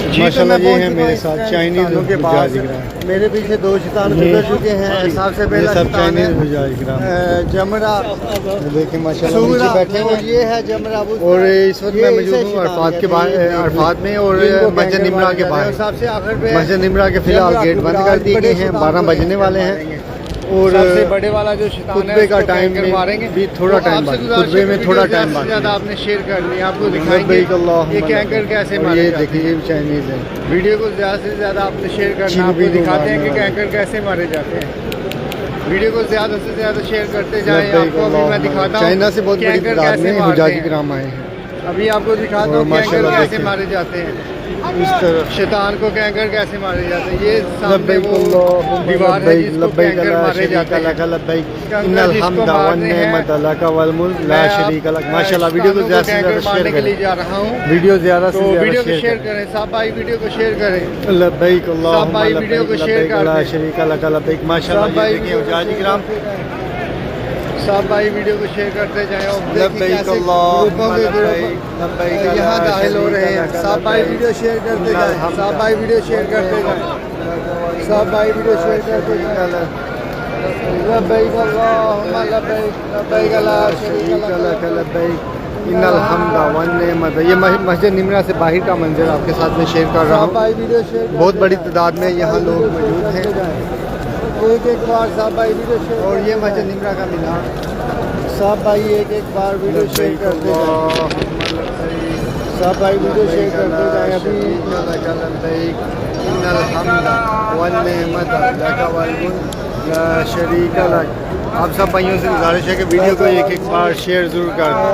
माशाल्लाह ये है मेरे साथ चाइनीज के पास। मेरे पीछे दो शैतान गुजर चुके हैं। सबसे पहला सब चाइनीज जमरा, देखिए माशाल्लाह नीचे बैठे हुए। ये है जमरा। और इस वक्त मैं मौजूद हूँ अरफात के बाहर, अरफात में, और मस्जिद निमरा के बाहर। सबसे आखिर पे मस्जिद निमरा के फिलहाल गेट बंद कर दिए गए हैं, 12 बजने वाले हैं। और सबसे बड़े वाला जो खुतबे का टाइम मारेंगे भी थोड़ा टाइम बाद, खुतबे में थोड़ा टाइम बाद ज़्यादा आपने शेयर करनी है, आपको दिखाएंगे ये कैंकर कैसे मारे। ये देखिए ये चाइनीज़ है। वीडियो को ज़्यादा से ज़्यादा आपने शेयर करना है, आपको दिखाते हैं कि कैंकर कैसे मारे जाते हैं। वीडियो को ज़्यादा से ज़्यादा शेयर करते जाएँ। आपको अभी मैं दिखाता हूँ चाइना से बहुत बड़ी तादाद में हुजाजी किराम आए हैं। अभी आपको दिखाता हूँ कैंकर कैसे मारे जाते हैं, इस तरह शैतान को कैंकर कैसे मारे जाते हैं। ये सामने वो दीवार है जिसको कैंकर मारे जाते हैं। माशाल्लाह वीडियो को ज़्यादा से ज़्यादा शेयर के लिए जा रहा हूँ। वीडियो ज़्यादा से ज़्यादा वीडियो को शेयर करें। साहब भाई वीडियो को शेयर करें। लब्बैक अल्लाहुम्मा भाई वीडियो को शेयर करें। ला शरीका लक लब्बैक। माशाल्लाह भाई देखिए हुजाजी किराम। सब भाई वीडियो को शेयर करते जाएं। यहाँ दाखिल हो रहे हैं। सब भाई वीडियो शेयर करते जाएं। सब भाई वीडियो शेयर करते जाएं। सब भाई वीडियो शेयर करते जाएं। लब्बैक अल्लाहुम्मा लब्बैक, लब्बैक ला शरीका लक लब्बैक, इन्नल हम्दा वन नेमत। ये मस्जिद निमरा से बाहर का मंजर आपके साथ में शेयर कर रहा हूँ। बहुत बड़ी तादाद में यहाँ लोग मौजूद हैं। एक एक बार साहब भाई वीडियो शेयर। और ये मस्जिद निमरा का मीनार। साहब भाई एक एक बार वीडियो शेयर करते जाएं। साहब भाई वीडियो शेयर करते जाएं। अभी आप सब भाइयों से गुजारिश है कि वीडियो को एक एक बार शेयर ज़रूर कर दें।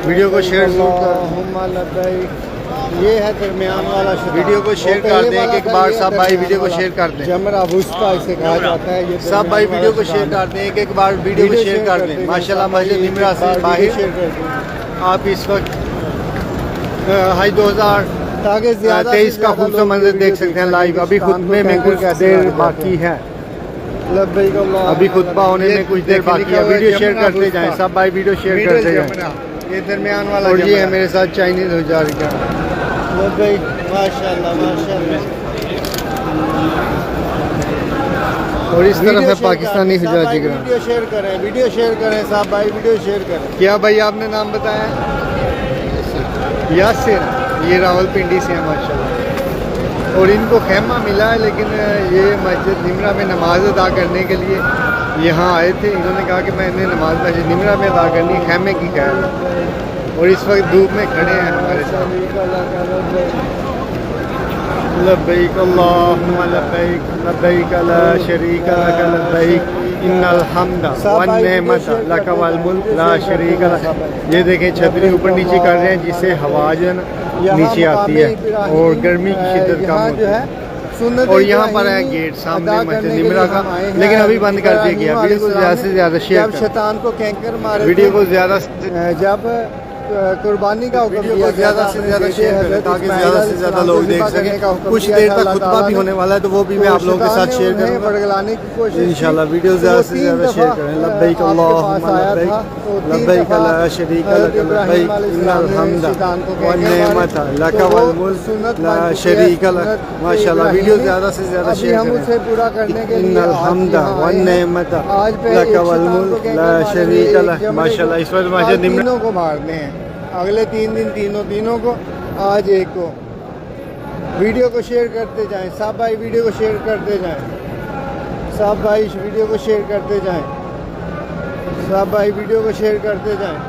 वीडियो को शेयर ज़रूर कर। ये है दरमियान वाला वीडियो को शेयर कर दें। एक बार सब भाई वीडियो को शेयर कर दें। जमरा वुस्ता इसे कहा जाता है। ये सब भाई वीडियो को शेयर कर दें। एक एक बार वीडियो को शेयर कर दें। माशाल्लाह मस्जिद निमरा से बाहर शेयर कर दें। आप इस वक्त हाई 2023 का खूबसूरत मंजर देख सकते हैं लाइव। अभी खुतबे में कुछ देर बाकी है। अभी खुतबा होने में कुछ देर बाकी है। वीडियो शेयर करते जाएं। सब भाई वीडियो शेयर करते जाएं। ये दरमियान वाला और ये है मेरे साथ चाइनीज हुजारी का। माशाल्लाह माशाल्लाह। और इस तरफ है पाकिस्तानी हुजारी का। वीडियो शेयर करें, वीडियो शेयर करें। साहब भाई वीडियो शेयर करें। क्या भाई आपने नाम बताया? यासिर। ये रावलपिंडी से है माशाल्लाह। और इनको खेमा मिला है, लेकिन ये मस्जिद निमरा में नमाज अदा करने के लिए यहाँ आए थे। इन्होंने कहा कि मैंने नमाज मस्जिद निमरा में अदा करनी, खेमे की खैर। और इस वक्त धूप में खड़े हैं हमारे साथ। लब्बैक अल्लाहुम्मा लब्बैक, लब्बैक ला शरीका लक लब्बैक, इन्नल हम्दा वन नेमत लक वल मुल्क ला शरीका लक। ये देखें छतरी ऊपर नीचे कर रहे हैं जिससे हवा जो है ना नीचे आती है और गर्मी की शिद्दत कम होती है। और यहाँ पर है गेट सामने मस्जिद निमरा का, लेकिन अभी बंद कर दिया गया। वीडियो को ज़्यादा से ज़्यादा शेयर करें। शैतान को कैंकर मारे। वीडियो को ज़्यादा जब कुर्बानी का वीडियो को ज़्यादा से ज़्यादा शेयर करें ताकि ज़्यादा से ज़्यादा लोग देख सकें। कुछ देर तक खुतबा भी होने वाला है तो वो भी मैं आप लोगों के साथ शेयर करूँगा बड़गलाने की कोशिश इंशाल्लाह। वीडियो ज़्यादा से ज़्यादा शेयर करें। लब्बैक अल्लाहुम्मा लब्बैक, लब्बैक ला शरीका लक लब्बैक, इन्नल हम्दा वन नेमत लक वल मुल्क ला शरीका लक। माशाल्लाह वीडियो ज़्यादा से ज़्यादा शेयर करें। हम उसे पूरा करने के लिए इन्नल हम्दा वन नेमत लक वल मुल्क ला शरीका लक। माशाल्लाह इस वक्त मस्जिद निमरा को मारने हैं। अगले 3 दिन तीनों को, आज एक को। वीडियो को शेयर करते जाएं। सब भाई वीडियो को शेयर करते जाएं। सब भाई वीडियो को शेयर करते जाएं। सब भाई वीडियो को शेयर करते जाएं।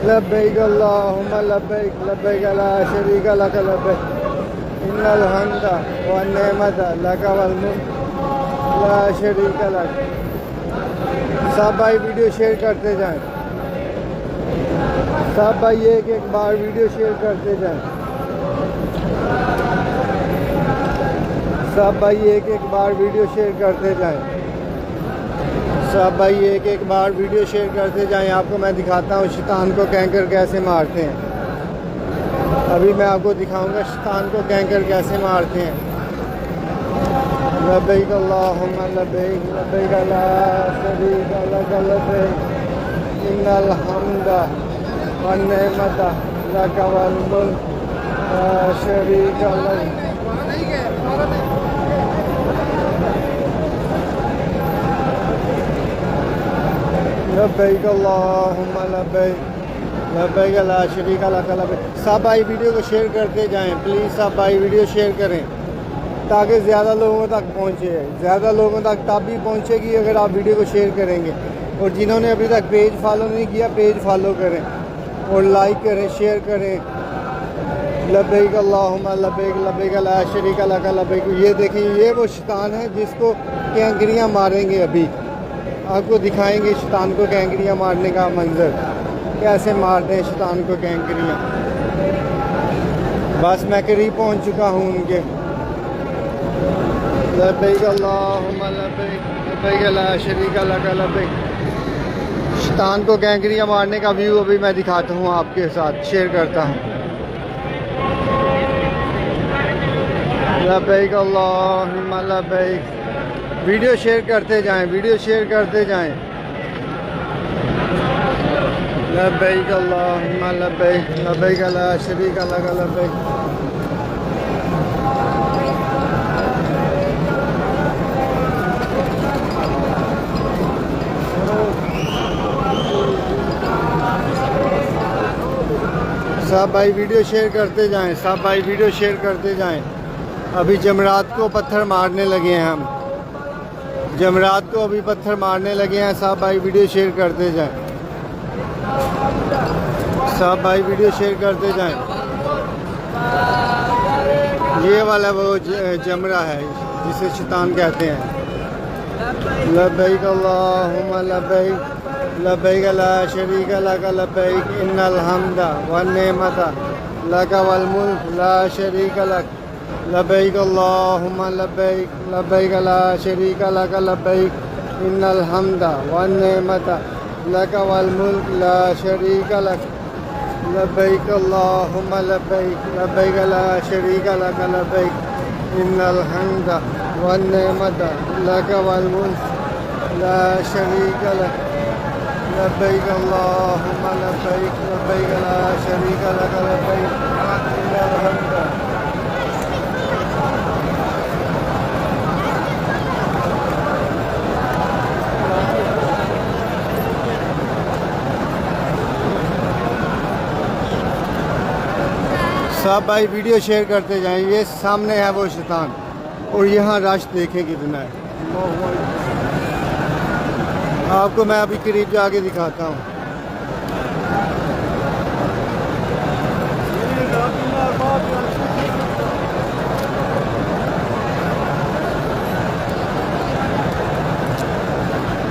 लब्बैक अल्लाहुम्मा लब्बैक, लब्बैक ला शरीका लक लब्बैक, इन्नल हम्दा वन नेमत लक वल मुल्क ला शरीका लक। सब भाई वीडियो शेयर करते जाएं। सब भाई एक एक बार वीडियो शेयर करते जाएं। सब भाई एक एक बार वीडियो शेयर करते जाएं। सब भाई एक एक बार वीडियो शेयर करते जाएं। आपको मैं दिखाता हूँ शैतान को कैंकर कैसे मारते हैं। अभी मैं आपको दिखाऊंगा शैतान को कैंकर कैसे मारते हैं। लब्बैक अल्लाहुम्मा लब्बैक, लब्बैक ला शरीका लक लब्बैक, इन्नल हम्दा वन नेमत लका वल मुल्क ला शरीका लक। लब्बैक अल्लाहुम्मा लब्बैक लब्बैक ला शरीका लक लब्बैक। सब भाई वीडियो को शेयर करते जाएं प्लीज़, सब भाई वीडियो शेयर करें ताकि ज़्यादा लोगों तक पहुँचे। ज़्यादा लोगों तक तब भी पहुँचेगी अगर आप वीडियो को शेयर करेंगे। और जिन्होंने अभी तक पेज फॉलो नहीं किया पेज फॉलो करें और लाइक करें, शेयर करें। लब्बैक अल्लाहुम्मा लब्बैक लब्बैक ला शरीका लक लब्बैक। ये देखें, ये वो शैतान है जिसको कैंकरियाँ मारेंगे। अभी आपको दिखाएंगे शैतान को कैंकरियाँ मारने का मंजर, कैसे मारते हैं शैतान को कैंकरियाँ। बस मैं करीब पहुँच चुका हूँ उनके। लब्बैक अल्लाहुम्मा लब्बैक लब्बैक ला शरीका लक लब्बैक। शैतान को कैंकरियाँ मारने का व्यू अभी मैं दिखाता हूँ आपके साथ, शेयर करता हूँ। लब्बैक अल्लाहुम्मा लब्बैक। वीडियो शेयर करते जाएं, वीडियो शेयर करते जाएं। लब्बैक अल्लाहुम्मा लब्बैक लब्बैक ला शरीका लक लब्बैक। सब भाई वीडियो शेयर करते जाएं, सब भाई वीडियो शेयर करते जाएं। अभी जमरात को पत्थर मारने लगे हैं हम, जमरात को अभी पत्थर मारने लगे हैं। सब भाई वीडियो शेयर करते जाएं, सब भाई वीडियो शेयर करते जाएं। ये वाला वो जमरा है जिसे शैतान कहते हैं। लब्बैक अल्लाहुम्मा लब्बैक लब्बैक ला शरीका लक लब्बैक इन्नल हम्दा वन नेमता लका वल मुल्क ला शरीका लक। लब्बैक अल्लाहुम्मा लब्बैक लब्बैक ला शरीका लक लब्बैक इन्नल हम्दा वन नेमता लका वल मुल्क ला शरीका लक। लब्बैक अल्लाहुम्मा लब्बैक लब्बैक ला शरीका लक लब्बैक इन्नल हम्दा वन नेमता लका वल मुल्क ला शरीका लक। लब्बैक अल्लाहुम्मा लब्बैक लब्बैक ला शरीका लक लब्बैक इन्नल हम्दा। सब भाई वीडियो शेयर करते जाएं। ये सामने है वो शैतान और यहाँ रश देखें कितना है। आपको मैं अभी करीब जाके दिखाता हूँ।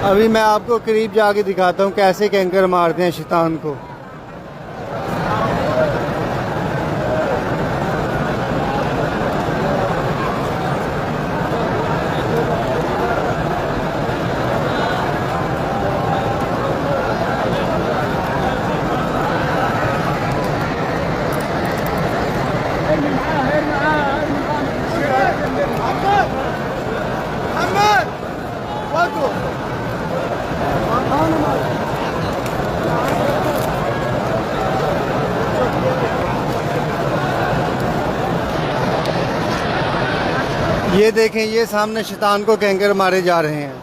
अभी मैं आपको करीब जाके दिखाता हूँ कैसे कैंकर मारते हैं शैतान को। ये देखें, ये सामने शैतान को कैंकर मारे जा रहे हैं।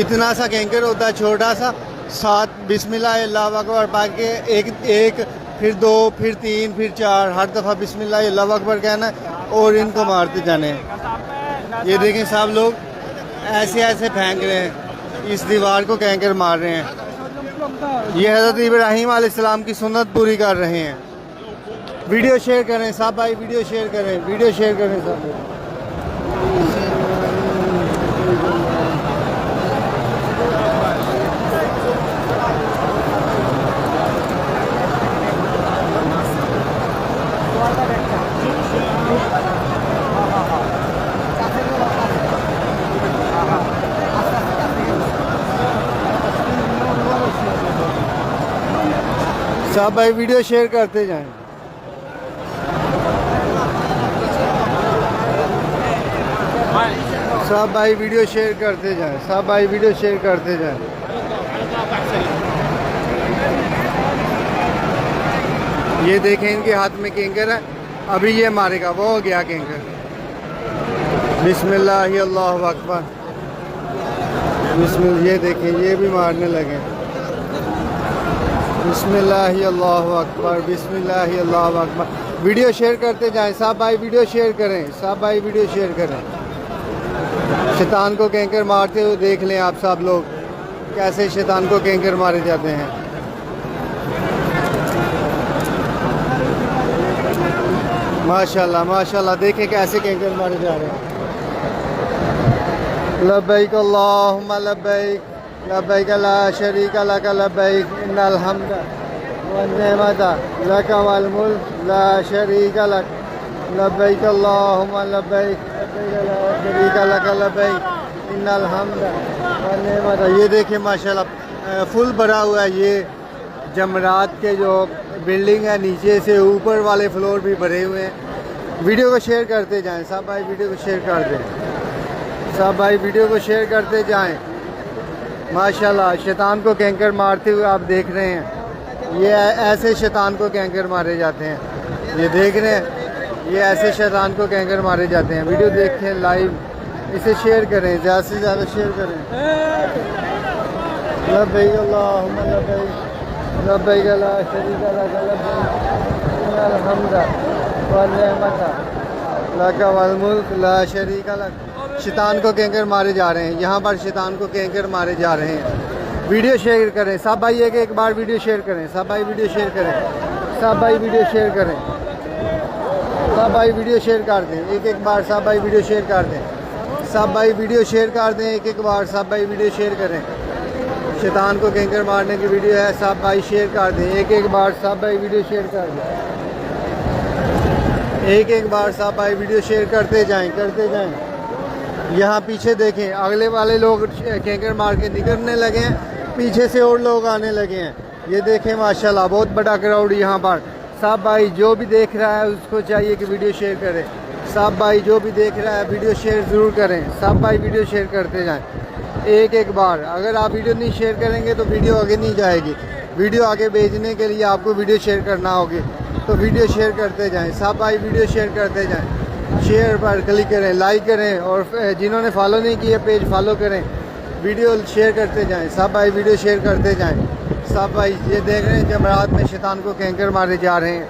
इतना सा कैंकर होता है छोटा सा, 7 बिस्मिल्लाह अल्लाहु अकबर पढ़ के एक फिर 2 फिर 3 फिर 4 हर दफ़ा बिस्मिल्लाह अल्लाहु अकबर कहना और इनको मारते जाने हैं। ये देखें सब लोग ऐसे ऐसे फेंक रहे हैं, इस दीवार को कैंकर मार रहे हैं। ये हज़रत इब्राहीम अलैहिस्सलाम की सुन्नत पूरी कर रहे हैं। वीडियो शेयर करें सब भाई, वीडियो शेयर करें, वीडियो शेयर करें सब। सब भाई वीडियो शेयर करते जाएं। सब भाई वीडियो शेयर करते जाएं, सब भाई वीडियो शेयर करते जाएं। ये देखें इनके हाथ में कैंकर है, अभी ये मारेगा, वो हो गया कैंकर। बिस्मिल्लाह अल्लाहु अकबर, बिस्मिल्लाह। ये देखें ये भी मारने लगे। बिस्मिल्लाह अल्लाहु अकबर, बिस्मिल्लाह अल्लाहु अकबर। वीडियो शेयर करते जाएं साहब भाई, वीडियो शेयर करें साहब भाई, वीडियो शेयर करें। शैतान को कैंकर मारते हुए देख लें आप सब लोग, कैसे शैतान को कैंकर मारे जाते हैं। माशाल्लाह माशाल्लाह, देखें कैसे कैंकर मारे जा रहे हैं। लब्बैक अल्लाहुम्मा लब्बैक, लब्बैक ला शरीका लक लब्बैक, इन्नल हम्दा वन निअमता लक वल मुल्क ला शरीका लक, लब्बैक अल्लाहुम्मा लब्बैक, लब्बैक ला शरीका लक लब्बैक, इन्नल हम्दा वन निअमता। ये देखिए माशाल्लाह फुल भरा हुआ है। ये जमरात के जो बिल्डिंग है, नीचे से ऊपर वाले फ्लोर भी भरे हुए हैं। वीडियो को शेयर करते जाएं साहब भाई, वीडियो को शेयर कर दें साहब भाई, वीडियो को शेयर करते जाएं। माशाल्लाह शैतान को कैंकर मारते हुए आप देख रहे हैं। ये ऐसे शैतान को कैंकर मारे जाते हैं। ये देख रहे हैं, ये ऐसे शैतान को कैंकर मारे जाते हैं। वीडियो देखें लाइव, इसे शेयर करें, ज़्यादा से ज़्यादा शेयर करें। लब्बैक अल्लाहुम्मा लब्बैक, लब्बैक ला शरीका लक लब्बैक, इन्नल हम्दा वन निअमता लक वल मुल्क ला शरीका लक। शैतान को कैंकर मारे जा रहे हैं, यहाँ पर शैतान को कैंकर मारे जा रहे हैं। वीडियो शेयर करें साहब भाई, एक बार वीडियो शेयर करें साहब भाई, वीडियो शेयर करें साहब भाई, वीडियो शेयर करें साहब भाई, वीडियो शेयर कर दें एक बार साहब भाई, वीडियो शेयर कर दें साहब भाई, वीडियो शेयर कर दें एक बार साहब भाई, वीडियो शेयर करें। शैतान को कैंकर मारने की वीडियो है साहब भाई, शेयर कर दें एक बार साहब भाई, वीडियो शेयर कर दें एक बार साहब भाई, वीडियो शेयर करते जाएं। यहाँ पीछे देखें, अगले वाले लोग कैंकर मार के निकलने लगे हैं, पीछे से और लोग आने लगे हैं। ये देखें माशाल्लाह बहुत बड़ा क्राउड यहाँ पर। साहब भाई जो भी देख रहा है उसको चाहिए कि वीडियो शेयर करें साहब भाई, जो भी देख रहा है वीडियो शेयर ज़रूर करें साहब भाई, वीडियो शेयर करते जाएं एक बार। अगर आप वीडियो नहीं शेयर करेंगे तो वीडियो आगे नहीं जाएगी। वीडियो आगे भेजने के लिए आपको वीडियो शेयर करना होगी, तो वीडियो शेयर करते जाएं साहब भाई, वीडियो शेयर करते जाएं। शेयर पर क्लिक करें, लाइक करें, और जिन्होंने फॉलो नहीं किया पेज फॉलो करें। वीडियो शेयर करते जाएं साहब भाई, वीडियो शेयर करते जाएं साहब भाई। ये देख रहे हैं जमरात में शैतान को कैंकर मारे जा रहे हैं,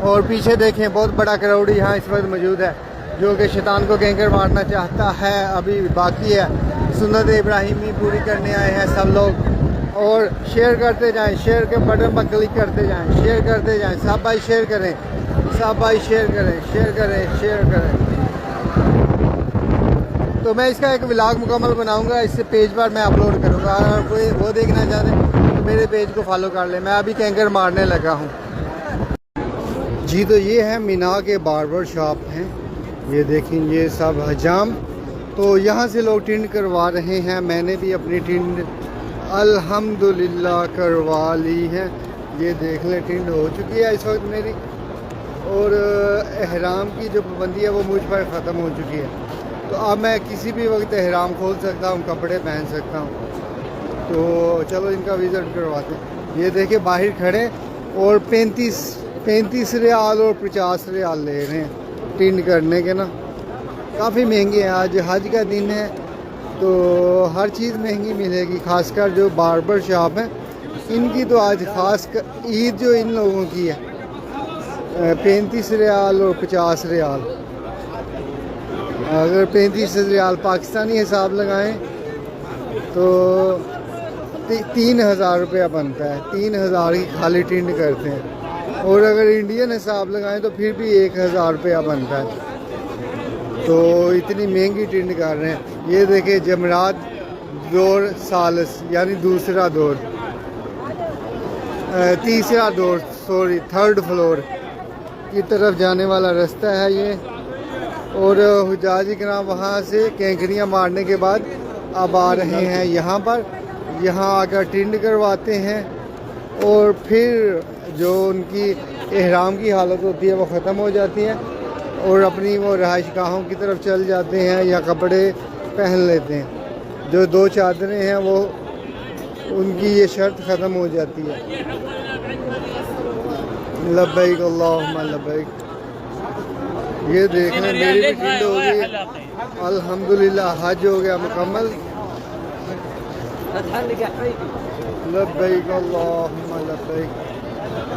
और पीछे देखें बहुत बड़ा क्राउड यहाँ इस वक्त मौजूद है जो कि शैतान को कैंकर मारना चाहता है। अभी बाकी है, सुन्नत इब्राहिमी पूरी करने आए हैं सब लोग। और शेयर करते जाएं, शेयर के बटन पर क्लिक करते जाएं, शेयर करते जाएं साहब भाई, शेयर करें साहब भाई, शेयर करें शेयर करें शेयर करें। तो मैं इसका एक व्लॉग मुकम्मल बनाऊंगा, इससे पेज पर मैं अपलोड करूंगा। अगर कोई वो देखना चाहते हैं तो मेरे पेज को फॉलो कर लें। मैं अभी कैंकर मारने लगा हूँ जी। तो ये है मीना के बार्बर शॉप हैं, ये देखें ये सब हजाम। तो यहाँ से लोग टिंड करवा रहे हैं। मैंने भी अपनी टिंड अल्हम्दुलिल्लाह करवा ली है। ये देख लें टिंड हो चुकी है इस वक्त मेरी, और एहराम की जो पाबंदी है वो मुझ पर ख़त्म हो चुकी है। तो अब मैं किसी भी वक्त एहराम खोल सकता हूँ, कपड़े पहन सकता हूँ। तो चलो इनका विज़िट करवाते हैं। ये देखिए बाहर खड़े और 35 रियाल और 50 रियाल ले रहे हैं टिंड करने के ना। काफ़ी महंगे हैं, आज हज का दिन है तो हर चीज़ महंगी मिलेगी। खासकर जो बार्बर शॉप है इनकी तो आज ख़ास ईद जो इन लोगों की है 35 रियाल और 50 रियाल। अगर 35 रियाल पाकिस्तानी हिसाब लगाएं तो 3000 रुपया बनता है। 3000 की खाली टिंड करते हैं, और अगर इंडियन हिसाब लगाएं तो फिर भी 1000 रुपया बनता है। तो इतनी महंगी टिंड कर रहे हैं। ये देखिए जमरात दौर सालस यानी दूसरा दौर, तीसरा दौर सॉरी थर्ड फ्लोर की तरफ जाने वाला रास्ता है ये। और हुजाजी कराम वहाँ से कैंकरियाँ मारने के बाद अब आ रहे हैं यहाँ पर। यहाँ आकर टिंड करवाते हैं और फिर जो उनकी एहराम की हालत होती है वो ख़त्म हो जाती है और अपनी वो रहाइश गाहों की तरफ चल जाते हैं या कपड़े पहन लेते हैं। जो 2 चादरें हैं वो उनकी ये शर्त ख़त्म हो जाती है। लब्बैक अल्लाहुम्मा लब्बैक। ये देख लें मेरी भी टिंड हो गई, अल्हम्दुलिल्लाह हज हो गया मुकम्मल। लब्बैक अल्लाहुम्मा लब्बैक।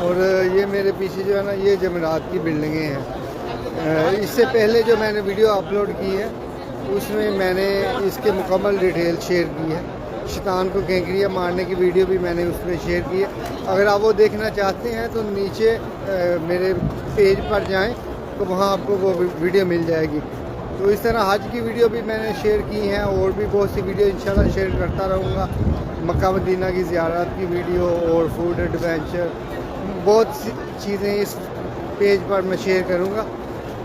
और ये मेरे पीछे जो है ना, ये जमरात की बिल्डिंगें हैं। इससे पहले जो मैंने वीडियो अपलोड की है उसमें मैंने इसके मुकम्मल डिटेल शेयर की है। शैतान को केंकरियाँ मारने की वीडियो भी मैंने उसमें शेयर की है। अगर आप वो देखना चाहते हैं तो नीचे मेरे पेज पर जाएं तो वहाँ आपको वो वीडियो मिल जाएगी। तो इस तरह हज की वीडियो भी मैंने शेयर की हैं और भी बहुत सी वीडियो इंशाल्लाह शेयर करता रहूँगा। मक्का मदीना की ज़ियारत की वीडियो और फूड एडवेंचर, बहुत सी चीज़ें इस पेज पर मैं शेयर करूँगा।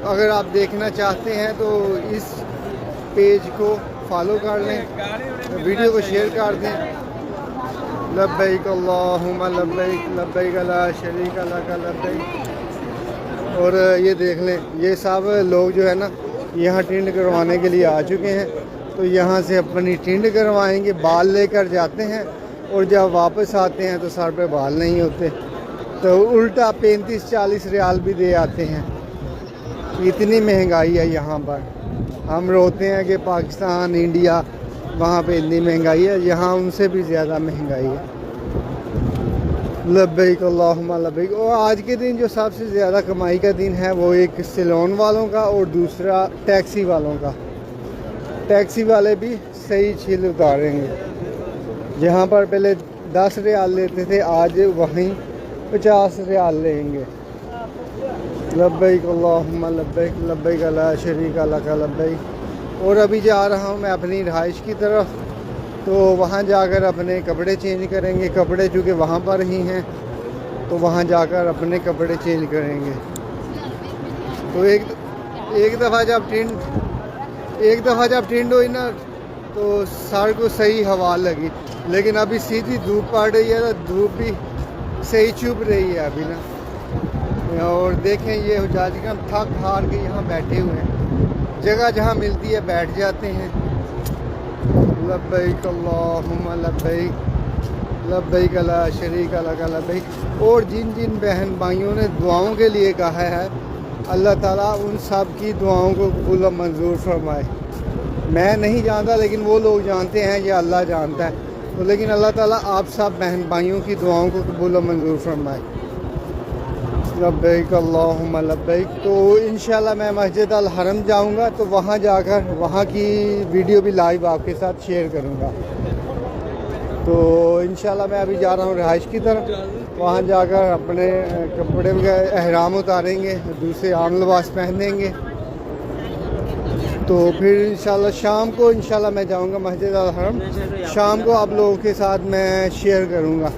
अगर आप देखना चाहते हैं तो इस पेज को फॉलो कर लें, वीडियो को शेयर कर दें। लब्बैक अल्लाहुम्मा लब्बैक, लब्बैक ला शरीका लक लब्बैक। और ये देख लें, ये सब लोग जो है ना यहाँ टिंड करवाने के लिए आ चुके हैं। तो यहाँ से अपनी टिंड करवाएंगे, बाल लेकर जाते हैं और जब वापस आते हैं तो सर पे बाल नहीं होते, तो उल्टा 35-40 रियाल भी दे आते हैं। इतनी महंगाई है यहाँ पर। हम रोते हैं कि पाकिस्तान, इंडिया, वहाँ पे इतनी महंगाई है, यहाँ उनसे भी ज़्यादा महंगाई है। लब्बैक अल्लाहुम्मा लब्बैक। और आज के दिन जो सबसे ज़्यादा कमाई का दिन है वो एक सैलून वालों का और दूसरा टैक्सी वालों का। टैक्सी वाले भी सही छील उतारेंगे। जहाँ पर पहले 10 रियाल लेते थे, आज वहीं 50 रियाल लेंगे। लब्बैक अल्लाहुम्मा लब्बैक, लब्बैक ला शरीका लक लब्बैक। और अभी जा रहा हूँ मैं अपनी रहाइश की तरफ, तो वहाँ जाकर अपने कपड़े चेंज करेंगे। कपड़े चूँकि वहाँ पर ही हैं तो वहाँ जाकर अपने कपड़े चेंज करेंगे। तो एक दफ़ा जब टिंड हुई ना तो सर को सही हवा लगी, लेकिन अभी सीधी धूप पड़ रही है, तो धूप भी सही चुभ रही है अभी ना। और देखें ये हुज्जाजिगण थक हार के यहाँ बैठे हुए हैं, जगह जहाँ मिलती है बैठ जाते हैं। लब्बैक अल्लाहुम्मा लब्बैक, लब्बैक ला शरीका लक लब्बैक। और जिन जिन बहन भाइयों ने दुआओं के लिए कहा है, अल्लाह ताला उन सब की दुआओं को कबूल व मंजूर फरमाए। मैं नहीं जानता, लेकिन वो लोग जानते हैं, ये अल्लाह जानता है। तो लेकिन अल्लाह ताला आप सब बहन भाइयों की दुआओं को कबूल व मंजूर फरमाए। लब्बैक अल्लाहुम्मा लब्बैक। तो इंशाल्लाह मैं मस्जिद अल हरम जाऊंगा, तो वहाँ जाकर वहाँ की वीडियो भी लाइव आपके साथ शेयर करूंगा। तो इंशाल्लाह मैं अभी जा रहा हूँ रहाइश की तरफ, वहाँ जाकर अपने कपड़े वगैरह एहराम उतारेंगे, दूसरे आम लिबास पहनेंगे। तो फिर इंशाल्लाह शाम को इंशाल्लाह मैं जाऊँगा मस्जिद अल हरम। शाम को आप लोगों के साथ मैं शेयर करूँगा,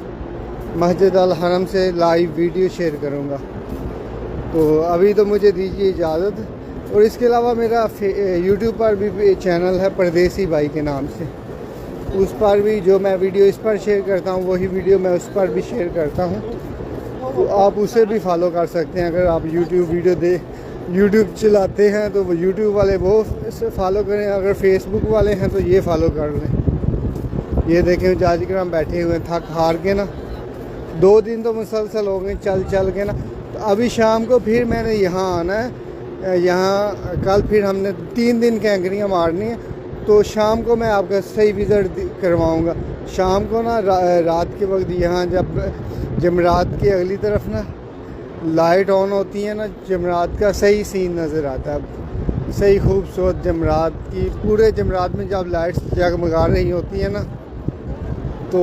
मस्जिद अल हरम से लाइव वीडियो शेयर करूँगा। तो अभी तो मुझे दीजिए इजाज़त। और इसके अलावा मेरा यूट्यूब पर भी चैनल है परदेसी भाई के नाम से, उस पर भी जो मैं वीडियो इस पर शेयर करता हूँ वही वीडियो मैं उस पर भी शेयर करता हूँ। तो आप उसे भी फॉलो कर सकते हैं। अगर आप यूट्यूब चलाते हैं तो वो यूट्यूब वाले वो इसे फॉलो करें, अगर फेसबुक वाले हैं तो ये फॉलो कर लें। ये देखें जाजिकराम बैठे हुए हैं थक हार के ना, 2 दिन तो मुसलसल हो गए चल के ना। तो अभी शाम को फिर मैंने यहाँ आना है, यहाँ कल फिर हमने 3 दिन कैंकरियाँ मारनी है। तो शाम को मैं आपका सही विज़िट करवाऊँगा। शाम को ना रात के वक्त यहाँ जब जमरात की अगली तरफ ना लाइट ऑन होती है ना, जमरात का सही सीन नज़र आता है। सही खूबसूरत जमरात की, पूरे जमरात में जब लाइट्स जगमगा रही होती है ना तो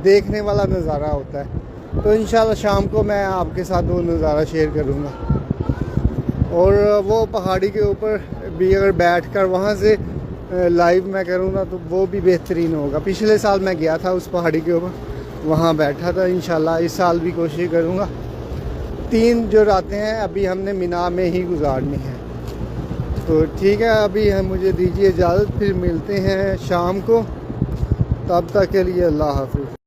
देखने वाला नज़ारा होता है। तो इंशाल्लाह शाम को मैं आपके साथ वो नज़ारा शेयर करूँगा। और वो पहाड़ी के ऊपर भी अगर बैठकर वहाँ से लाइव मैं करूँ ना तो वो भी बेहतरीन होगा। पिछले साल मैं गया था उस पहाड़ी के ऊपर, वहाँ बैठा था। इंशाल्लाह इस साल भी कोशिश करूँगा। 3 जो रातें हैं अभी हमने मिना में ही गुजारनी है। तो ठीक है, अभी मुझे दीजिए इजाज़त, फिर मिलते हैं शाम को। तब तक के लिए अल्लाह हाफ़िज़।